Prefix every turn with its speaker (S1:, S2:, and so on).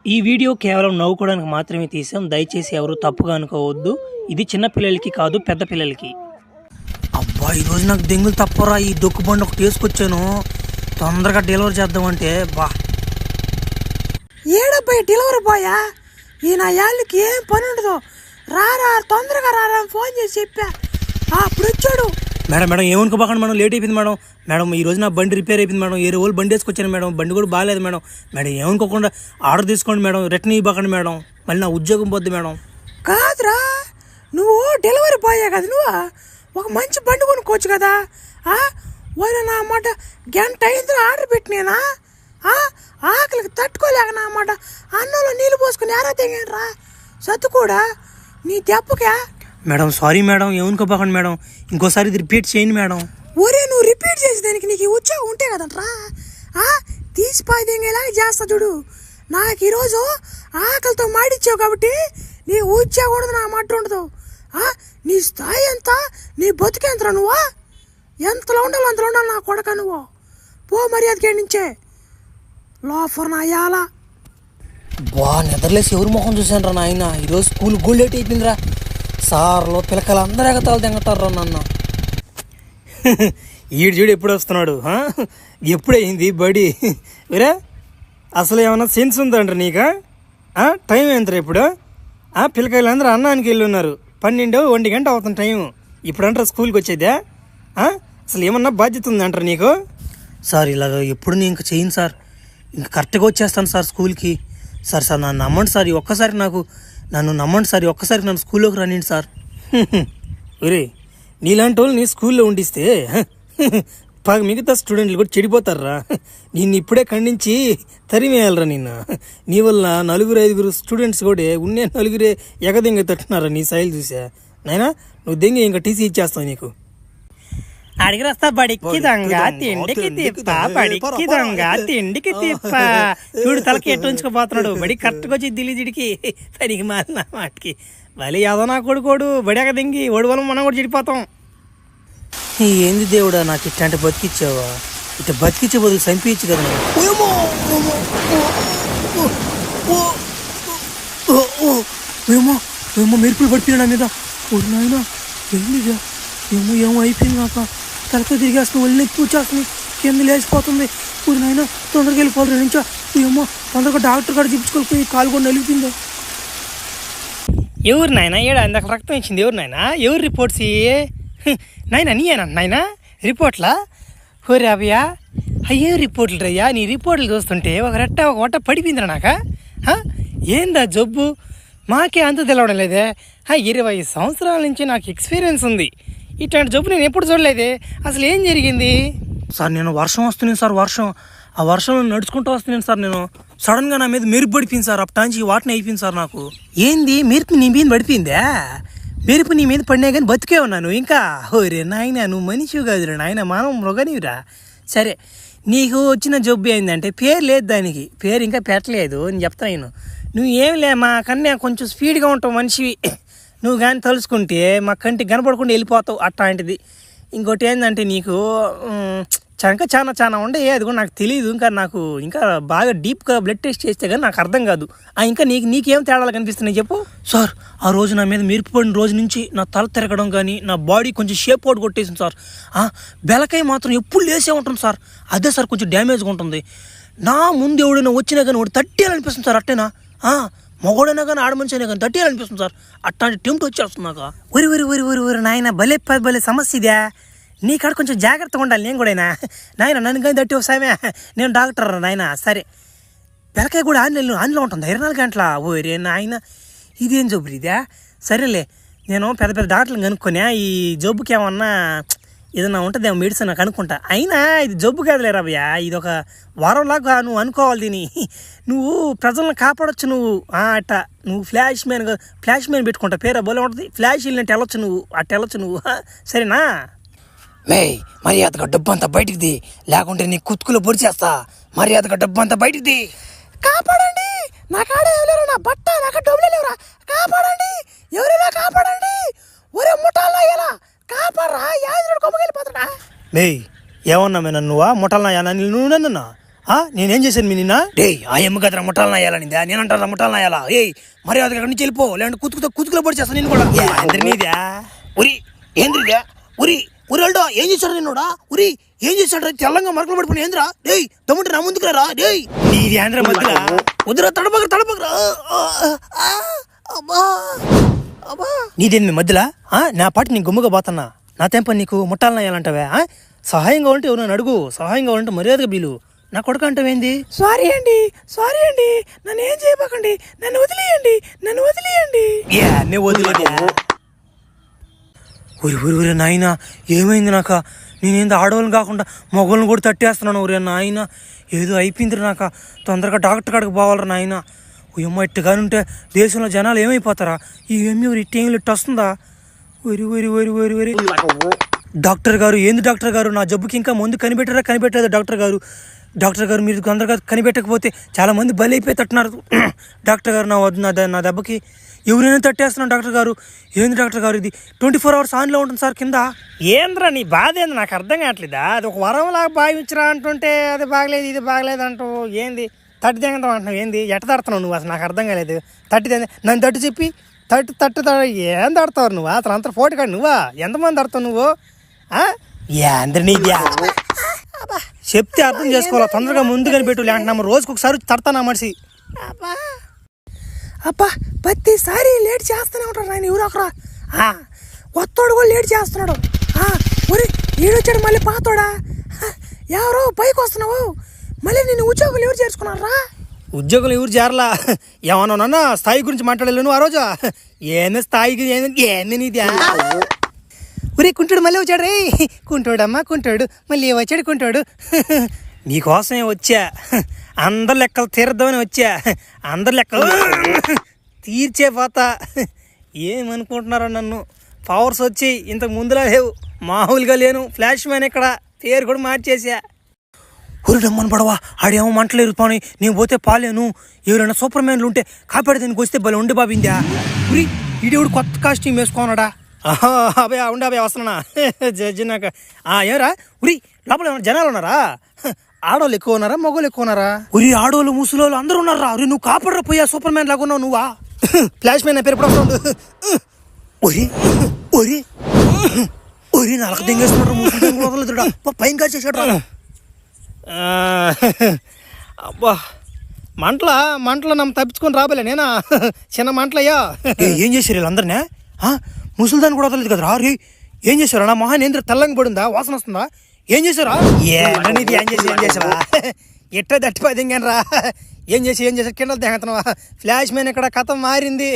S1: ఈ వీడియో కేవలం నవ్వుకోవడానికి మాత్రమే తీసాం. దయచేసి ఎవరు తప్పుగా అనుకోవద్దు. ఇది చిన్న పిల్లలకి కాదు, పెద్ద పిల్లలకి.
S2: అబ్బా ఈరోజు నాకు దెంగులు తప్పరా. ఈ డొక్కు బండి ఒకటి వేసుకొచ్చాను, తొందరగా డెలివరీ చేద్దామంటే. బా ఏడబ్బాయి డెలివరీ బాయా, ఈ నా యాళ్ళకి ఏం పని ఉండదు. రారా తొందరగా రారా ఫోన్ చేసి చెప్పా. అప్పుడు వచ్చాడు. మేడం మేడం ఏమనుకోబాకండి మేడం, లేట్ అయిపోయింది మేడం. మేడం ఈ రోజు నా బండి రిపేర్ అయిపోయింది మేడం, 7 రోజులు బండి వేసుకొచ్చాను మేడం, బండి కూడా బాగాలేదు మేడం. మేడం ఏమనుకోకుండా ఆర్డర్ తీసుకోండి మేడం, రిటర్న్ ఇవ్వకండి మేడం, మళ్ళీ నా ఉద్యోగం పోద్ది మేడం. కాదురా, నువ్వు డెలివరీ బాయే కదా, నువ్వు ఒక మంచి బండి కొనుక్కోవచ్చు కదా. వాళ్ళు నా మాట గంట అయింది ఆర్డర్ పెట్టినేనా, ఆకలికి తట్టుకోలేక నా మాట అన్నంలో నీళ్ళు పోసుకుని ఎరా తెగండ్రా సత్తు కూడా నీ దెబ్బకే. మేడం సారీ మేడం, ఏమనుకోబాకండి మేడం, ఇంకోసారి ఇది రిపీట్ చేయండి మేడం. ఒరే నువ్వు రిపీట్ చేసేదానికి నీకు ఉత్సాహం ఉంటే కదంట్రా, తీసిపోయి దెంగేలాగా చేస్తా చూడు. నాకు ఈరోజు ఆకలితో మాడిచ్చావు కాబట్టి నీ ఉత్సాహం ఉండదు, నా మాట ఉండదు. నీ స్థాయి ఎంత, నీ బతుకెంతరా, నువ్వు ఎంతలో ఉండాలి అంతలో ఉండాలి నా కొడక. నువ్వు పో మర్యాదకి నుంచే లోఫర్ నా యాల. బా నిద్రలేసి ఎవరు మొహం చూసాను రా నాయన, ఈరోజు స్కూల్ గోల్ లేట్ అయిపోయిందిరా. సార్లో పిల్లకలు అందరూ ఎగతాలు తెంగతారు నన్ను. ఈడు చూడు ఎప్పుడు వస్తున్నాడు, ఎప్పుడైంది బడి వేరే. అసలు ఏమన్నా సెన్స్ ఉందంటారు నీకా? టైం ఎంతరా ఇప్పుడు? పిల్లకాయలు అందరూ అన్నానికి వెళ్ళి ఉన్నారు, 12-1 గంట అవుతుంది టైం. ఇప్పుడు అంటారా స్కూల్కి వచ్చేదే? అసలు ఏమన్నా బాధ్యత ఉందంటారు నీకు? సార్ ఇలాగ ఎప్పుడు నేను ఇంకా చేయను సార్, ఇంకా కరెక్ట్గా వచ్చేస్తాను సార్ స్కూల్కి. సార్ నన్ను నమ్మండి సార్, ఒక్కసారి నన్ను నమ్మండి సార్, ఒక్కసారి నన్ను స్కూల్లోకి రానియండి సార్. ఒరే నీలాంటి వాళ్ళు నీ స్కూల్లో ఉండిస్తే మిగతా స్టూడెంట్లు కూడా చెడిపోతారా. నిన్ను ఇప్పుడే ఖండించి తరిమేయాలరా నిన్ను. నీ వల్ల 4-5 స్టూడెంట్స్ కూడా ఉన్నే 4 ఎగదెంగ తట్టున్నారా నీ శైలి చూసా. నైనా నువ్వు దెంగ ఇంకా టీసీ ఇచ్చేస్తావు నీకు.
S1: అడిగి వస్తా బడికి దొంగ తిండికి తిప్ప, బడికి దొంగ తిండికి తిప్ప. చూడు తలకి ఎట్టు ఉంచుకోపోతున్నాడు, బడి కరెక్ట్గా వచ్చి దిల్లిజిడికి పనికి మారిన వాటికి. మళ్ళీ ఏదో నా కొడుకోడు బడియాక దింగి ఓడి వల్ల మనం కూడా చెడిపోతాం.
S2: ఏంది దేవుడా నాకు ఇట్లాంటి బతికిచ్చావా? ఇట్లా బతికిచ్చే బదులు చంపించు కదా. ఏమో మెరుపులు పడిపోయినా మీద. నాయన ఏందిగా, ఏమో అయిపోయింది నాకు. తలతో తిరిగేస్తుంది, ఒళ్ళు నెత్తి వచ్చేస్తుంది, కింద లేచిపోతుంది. ఊరి నాయన తొందరగా వెళ్ళిపోవాలి నుంచో. ఏమో తొందరగా డాక్టర్ కాడ చూపించుకోకపోయి కాలు కూడా నలిగిపోయింది.
S1: ఎవరు నాయన ఏడా ఇందాక రక్తం ఇచ్చింది? ఎవరు నాయన? ఎవరు రిపోర్ట్స్ నాయన? నీయేనా నాయన రిపోర్ట్లా? ఓరే అభయ్యా, అయ్యే రిపోర్ట్లు రయ్యా. నీ రిపోర్ట్లు చూస్తుంటే ఒక వట్ట పడిపోయిందిరా నాక. ఏందా జబ్బు? మాకే అంత తెలవడం లేదే. 20 సంవత్సరాల నుంచి నాకు ఎక్స్పీరియన్స్ ఉంది, ఇట్లాంటి జబ్బు నేను ఎప్పుడు చూడలేదే. అసలు ఏం జరిగింది
S2: సార్? నేను వర్షం వస్తున్నాను సార్, ఆ వర్షంలో నడుచుకుంటూ వస్తున్నాను సార్. నేను సడన్గా నా మీద మెరుపు పడిపోయింది సార్, అప్పటాంచి వాటిని అయిపోయింది సార్ నాకు. ఏంది మెరుపు నీ మీద పడిపోయిందా? మెరుపు నీ మీద పడినా కానీ బతికే ఉన్నాను ఇంకా. ఓరే నాయన నువ్వు మనిషివి కాదురా నాయన, మానవ మృగనివిరా. సరే నీకు వచ్చిన జబ్బు ఏంటంటే పేరు లేదు, దానికి పేరు ఇంకా పెట్టలేదు. నేను చెప్తాను, నువ్వు ఏం లే మా కన్నా కొంచెం స్పీడ్గా ఉంటావు మనిషివి. నువ్వు కానీ తలుచుకుంటే మా కంటికి కనపడకుండా వెళ్ళిపోతావు అట్లాంటిది. ఇంకోటి ఏంటంటే నీకు చంక చాలా ఉండే, అది కూడా నాకు తెలియదు. ఇంకా బాగా డీప్గా బ్లడ్ టెస్ట్ చేస్తే కానీ నాకు అర్థం కాదు. ఇంకా నీకేం తేడాలు కనిపిస్తున్నాయి చెప్పు. సార్ ఆ రోజు నా మీద మెరుపు పడిన రోజు నుంచి నా తల తిరగడం కానీ, నా బాడీ కొంచెం షేప్ అవుట్ కొట్టేసింది సార్. బెలకాయ మాత్రం ఎప్పుడు లేసే ఉంటుంది సార్, అదే సార్ కొంచెం డ్యామేజ్గా ఉంటుంది. నా ముందు ఎవడైనా వచ్చినా కానీ వాడు తట్టేయాలనిపిస్తుంది సార్. అట్టేనా మగోడైనా కానీ ఆడమనిషి అయినా కానీ తట్టేయాలనిపిస్తుంది సార్. అట్లాంటి టెంప్ట్ వచ్చేస్తుంది నాకు. ఒరి నాయన భలే సమస్య ఇదే. నీ కాడ కొంచెం జాగ్రత్తగా ఉండాలి. నేను కూడా నాయన నన్ను కానీ తట్టి ఒకసామే, నేను డాక్టర్ నాయన. సరే బెలకాయ కూడా ఆన్లో ఉంటుంది 24 గంటల. ఓరే నాయన ఇదేం జబ్బు ఇదే? సరేలే నేను పెద్ద డాక్టర్లు కనుక్కొని ఈ జబ్బుకి ఏమన్నా ఏదన్నా ఉంటుందేమో మెడిసిన్ నాకు అనుకుంటా. అయినా ఇది జబ్బు కాదులే రాబయ్యా, ఇది ఒక వారంలాగా నువ్వు అనుకోవాలి దీన్ని. నువ్వు ప్రజలను కాపాడొచ్చు నువ్వు. అట్ట నువ్వు ఫ్లాష్ మ్యాన్ పెట్టుకుంటా, పేరు బోలే ఉంటుంది. ఫ్లాష్ వెళ్ళినట్టు వెళ్ళొచ్చు నువ్వు, వెళ్ళొచ్చు నువ్వు. సరేనా? మర్యాదగా డబ్బు అంతా బయటికి ది, లేకుంటే నీ కుతుకులో పొడిచేస్తా. మర్యాదగా డబ్బు అంతా బయటికి ది. కాపాడండి, నా కాడ ఎవరు, నా బట్ట నాకు డబ్బులు లేవురా, కాపాడండి, ఎవరైనా కాపాడండి. ఒరే ముఠాల్లో ఎలా కాపాడరా, యాజుడు కొమ్మకెళ్ళిపోతాడా? ఏమన్నా నువ్వా ముఠాలనా? నువ్వు నన్ను నేనేం చేశాను మీ నిన్న డే ఆ ఎమ్మ కదరా ముఠాలను అయ్యాలనిందా నేనంటారా ముఠాలను అయ్యాలా ఏయ్ మరి అది అక్కడి నుంచి వెళ్ళిపో లేదంటే కుతుకులో పడి చేస్తాను నేను కూడా
S1: నీదా
S2: ఉరి ఏంద్రిదా ఉరి ఉరిడా ఏం చేశాడు నిన్నోడా ఉరి ఏం చేశాడు తెల్లంగా మరకలు పడిపోయి ఏంద్రా డేయ్ తమ్ముంటే నా ముందుకు రా డేయ్
S1: నీది ఆంధ్ర మధ్యలో
S2: వద్దురా తడపకరా నీదేం మీ మధ్యలో నా పాటి నేను గుమ్మగా పోతున్నా నా తెంప నీకు ముట్టాలను అయ్యాలంటావే సహాయంగా ఉంటే ఎవరు అడుగు సహాయంగా ఉంటే మర్యాదగా బీలు నా కొడుకు అంటావేంది
S1: సారీ అండి నన్ను ఏం చేయబాకండి నన్ను వదిలేయండి
S2: వదిలేదా ఊరి నాయన ఏమైంది నాక నేనేంది ఆడవాళ్ళని కాకుండా మగవాళ్ళని కూడా తట్టేస్తున్నాను ఊరే నాయన ఏదో అయిపోయింది నాక తొందరగా డాక్టర్ కాడికి పోవాలరా నాయన ఏమో ఇట్టుగానుంటే దేశంలో జనాలు ఏమైపోతారా ఈ ఏమి ఇట్టేం ఇట్టు వస్తుందా ఊరి డాక్టర్ గారు ఏంది డాక్టర్ గారు నా జబ్బుకి ఇంకా ముందు కనిపెట్టలేదు డాక్టర్ గారు మీరు తొందరగా కనిపెట్టకపోతే చాలా మంది బలి అయిపోయి తట్టున్నారు డాక్టర్ గారు నా దెబ్బకి ఎవరైనా తట్టేస్తున్నాను డాక్టర్ గారు ఏంది డాక్టర్ గారు ఇది 24 hours ఆన్లో ఉంటుంది సార్ కింద
S1: ఏంద్రా నీ బాధ ఏంది నాకు అర్థం కావట్లేదా అది ఒక వరంలాగా భావించరా అంటుంటే అది బాగలేదు ఇది బాగలేదు అంటూ ఏంది తట్టి తెగంటావు అంటున్నావు ఏంది ఎట్ట తడుతున్నావు నువ్వు అసలు నాకు అర్థం కాలేదు నన్ను తట్టు చెప్పి తట్టు ఏం తడతావు నువ్వు అసలు అంత ఫోటో కాదు నువ్వా ఎంతమంది తడతావు నువ్వు
S2: నీద్యా చెప్తే అర్థం చేసుకోవాలా తొందరగా ముందు కనిపెట్టు లేకుంటే రోజుకి ఒకసారి తడతానా మనిషి
S1: అబ్బా ప్రతిసారి లేట్ చేస్తూనే ఉంటాడు ఆయన ఎవరు ఒకరా కొత్తోడు కూడా లేట్ చేస్తున్నాడు ఒరి ఈడొచ్చాడు మళ్ళీ పాతోడా ఎవరో పైకి వస్తున్నావు మళ్ళీ నేను ఉద్యోగులు ఎవరు చేర్చుకున్నారా
S2: ఉద్యోగులు ఎవరు చేరలా ఏమన్నా స్థాయి గురించి మాట్లాడలేను నువ్వు ఆ రోజు ఏంది స్థాయికి ఏంది నీది
S1: ఒరే కుంటాడు మళ్ళీ వచ్చాడు రే కుంటాడు మళ్ళీ వచ్చాడు కుంటాడు
S2: నీకోసమే వచ్చా అందరి లెక్కలు తీర్దామని వచ్చా అందరి లెక్కలు తీర్చే పోతా ఏమనుకుంటున్నారో నన్ను పవర్స్ వచ్చి ఇంతకు ముందులా లేవు మామూలుగా లేను ఫ్లాష్ మ్యాన్ ఇక్కడ పేరు కూడా మార్చేసా ఊరిడమ్మని పడవా ఆడేమో మంటలేరు పాని నేను పోతే పాలేను ఎవరైనా సూపర్ మ్యాన్లు ఉంటే కాపాడే దానికి వస్తే భలే ఉండి బాబిందా ఉరి ఈడేవుడు కొత్త కాస్ట్యూమ్ వేసుకోనడా ఉండే వస్తున్నా జడ్జినాక ఏమరా ఉరి లోపల ఏమన్నా జనాలు ఉన్నారా ఆడవాళ్ళు ఎక్కువ ఉన్నారా మగవాళ్ళు ఎక్కువ ఉన్నారా ఉరి ఆడవాళ్ళు ముసలోళ్ళు అందరూ ఉన్నారా ఉరి నువ్వు కాపాడరా పోయా సూపర్ మ్యాన్ లాగా ఉన్నావు నువ్వా ఫ్లాష్ మ్యాన్ పేరు ఎప్పుడు ఒరి నలక దింగేస్తున్నాడు పైన కాల్ చేసాడు అబ్బా మంటలో నమ్మ తప్పించుకొని రాబోలే నేనా చిన్న మంటలయ్యా ఏం చేశారు వీళ్ళందరినీ ముసలిదాన్ని కూడా వదలలేదు కదా రే ఏం చేశారు నా మొహాన్ ఏంద్ర తెల్లంగా పడిందా వాసన వస్తుందా ఏం చేశారా ఏం చేసావా ఎట్ట దట్టిపోయి దింగాను రా ఏం చేసి కింద దిగుతున్నావా ఫ్లాష్ మ్యాన్ ఇక్కడ కథ మారింది